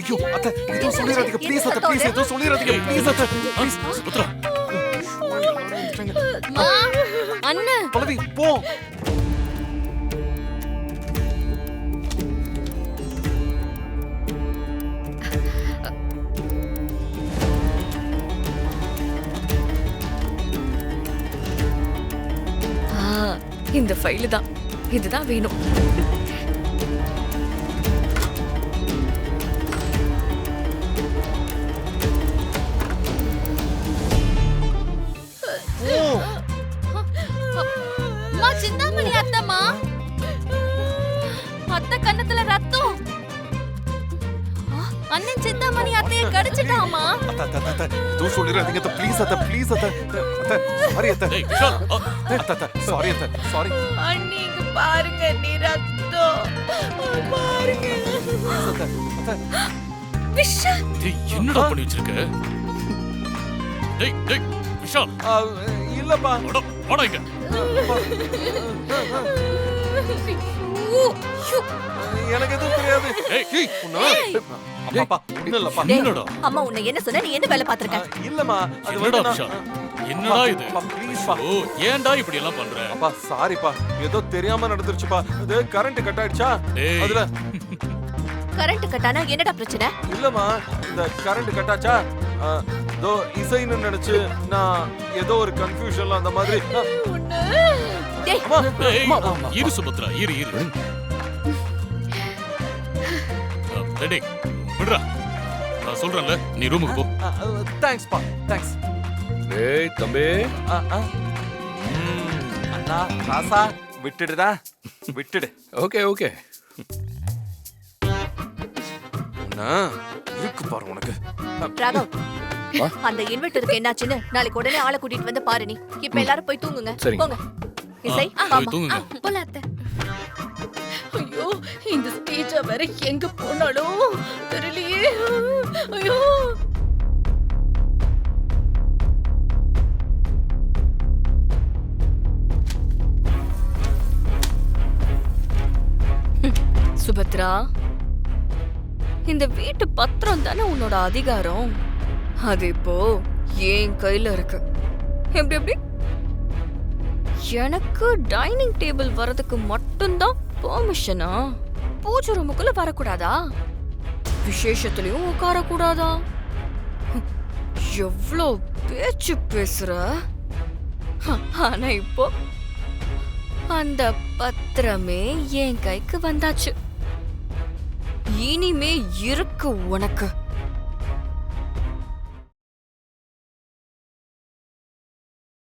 ஐயோ அத்தை இதோ சொல்லிராதீங்க ப்ளீஸ் அத்தை ப்ளீஸ் இதோ சொல்லிராதீங்க ப்ளீஸ் அத்தை ப்ளீஸ் சுபத்ரா மா அண்ணா பல்லவி போ இந்த ஃபைல் தான் இதுதான் வேணும். மா சிந்தாமணி அத்தம்மா அத்தை கண்ணத்துல ரத்தம். அண்ணன் சிந்தாமணி அத்தைய கடிச்சிட்டாமா. அத்தை இதோ சொல்லிராதீங்க அத்தை ப்ளீஸ் அத்தை ப்ளீஸ் அத்தை அத்தை சாரி அத்தை டேய் விஷால் அத்தை சாரி அத்தை சாரி அண்ணி இங்க பாருங்க நீ ரத்தம் பாருங்க. அத்தை அத்தை விஷால் டேய் என்னடா பண்ணி வச்சிருக்க? டேய் டேய் விஷால் இல்லப்பா வாடா இங்க. எனக்கு எதுவும் தெரியாது ஏய் அப்பாப்பா இல்லப்பா என்னடா அம்மா உன்னை என்ன சொன்ன நீ என்ன வேலை பாத்துருக்க? இல்லம்மா அது என்னடா வந்து விஷால் என்னடா இது? ப்ளீஸ் பா ஓ ஏன்டா இப்படி எல்லாம் பண்ற? அப்பா சாரிப்பா ஏதோ தெரியாம நடந்துருச்சுப்பா இது கரண்ட் கட் ஆயிடுச்சா டேய். அதுல கரண்ட் கட்டானா என்னடா பிரச்சனை? இல்லம்மா இந்த கரண்ட் கட் ஆச்சா இதோ இசைன்னு நினைச்சு நான் ஏதோ ஒரு கன்ஃபியூஷன்ல அந்த மாதிரி டேய் அம்மா, டேய் அம்மா, அம்மா. இரு சுபத்ரா இரு டேய் விடுடா நான் சொல்றேன்ல நீ ரூமுக்கு போ. தேங்க்ஸ் பா தேங்க்ஸ் டேய் தம்பி அண்ணா ராசா விட்டுடுடா விட்டுடு ஓகே ஓகே அண்ணா இருக்கு பாரு உனக்கு ராகவ் அந்த இன்வெர்ட்டருக்கு என்னாச்சுன்னு நாளைக்கு உடனே ஆளை கூட்டிட்டு வந்து பாரு நீ. இப்ப எல்லாரும் போய் தூங்குங்க. சரிங்க. போங்க. இசை போய் தூங்குங்க. போல அத்தை. ஐயோ இந்த ஸ்டேஜா வேற எங்க போனாலும் தெரியலையே. ஐயோ சுபத்ரா இந்த வீட்டு பத்திரம் தானே உன்னோட அதிகாரம். அது இப்போ என் கையில இருக்கு. எப்படி எப்படி எனக்கு டைனிங் டேபிள் வரதுக்கு மட்டும்தான் பெர்மிஷனா? பூஜை ரூமுக்குள்ள வரக்கூடாதா? விசேஷத்துலயும் உட்கார கூடாதா? எவ்வளோ பேச்சு பேசுற. ஆனா இப்போ அந்த பத்திரமே என் கைக்கு வந்தாச்சு. இனிமே இருக்கு உனக்கு.